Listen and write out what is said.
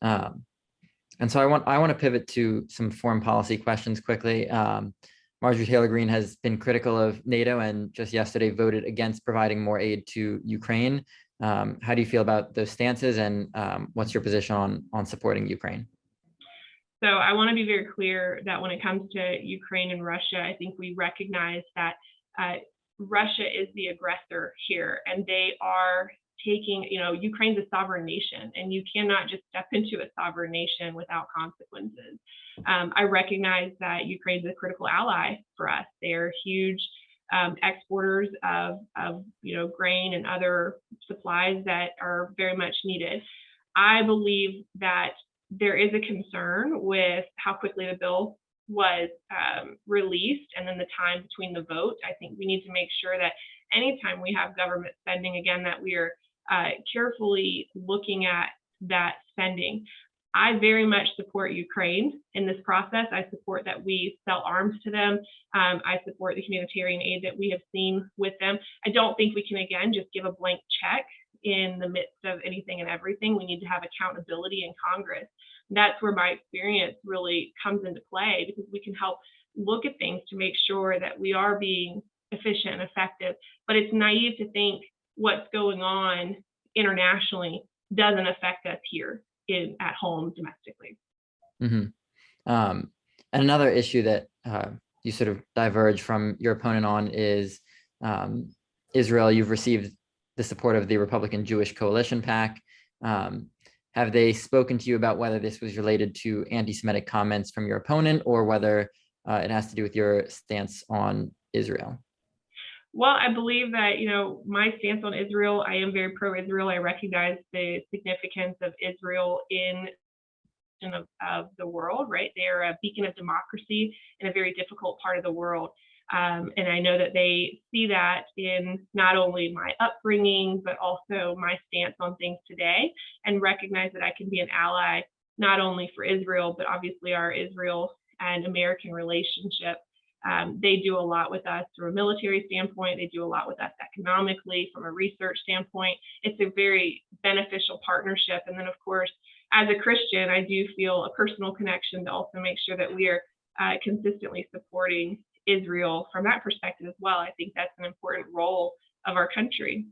Um, and so I want to pivot to some foreign policy questions quickly. Marjorie Taylor Greene has been critical of NATO and just yesterday voted against providing more aid to Ukraine. How do you feel about those stances, and what's your position on supporting Ukraine? So I want to be very clear that when it comes to Ukraine and Russia, I think we recognize that Russia is the aggressor here, and they are taking, Ukraine's a sovereign nation, and you cannot just step into a sovereign nation without consequences. I recognize that Ukraine's a critical ally for us. They are huge exporters of grain and other supplies that are very much needed. I believe that there is a concern with how quickly the bill was released and then the time between the vote. I think we need to make sure that anytime we have government spending, again, that we are carefully looking at that spending. I very much support Ukraine in this process. I support that we sell arms to them. I support the humanitarian aid that we have seen with them. I don't think we can, again, just give a blank check in the midst of anything and everything. We need to have accountability in Congress. That's where my experience really comes into play, because we can help look at things to make sure that we are being efficient and effective. But it's naive to think what's going on internationally doesn't affect us here at home domestically. Mm-hmm. And another issue that you sort of diverge from your opponent on is Israel. You've received the support of the Republican Jewish Coalition PAC. Have they spoken to you about whether this was related to anti-Semitic comments from your opponent, or whether it has to do with your stance on Israel? Well, I believe that, my stance on Israel, I am very pro-Israel. I recognize the significance of Israel in of the world, right? They are a beacon of democracy in a very difficult part of the world. And I know that they see that in not only my upbringing, but also my stance on things today, and recognize that I can be an ally, not only for Israel, but obviously our Israel and American relationship. They do a lot with us from a military standpoint. They do a lot with us economically, from a research standpoint. It's a very beneficial partnership. And then, of course, as a Christian, I do feel a personal connection to also make sure that we are consistently supporting Israel from that perspective as well. I think that's an important role of our country.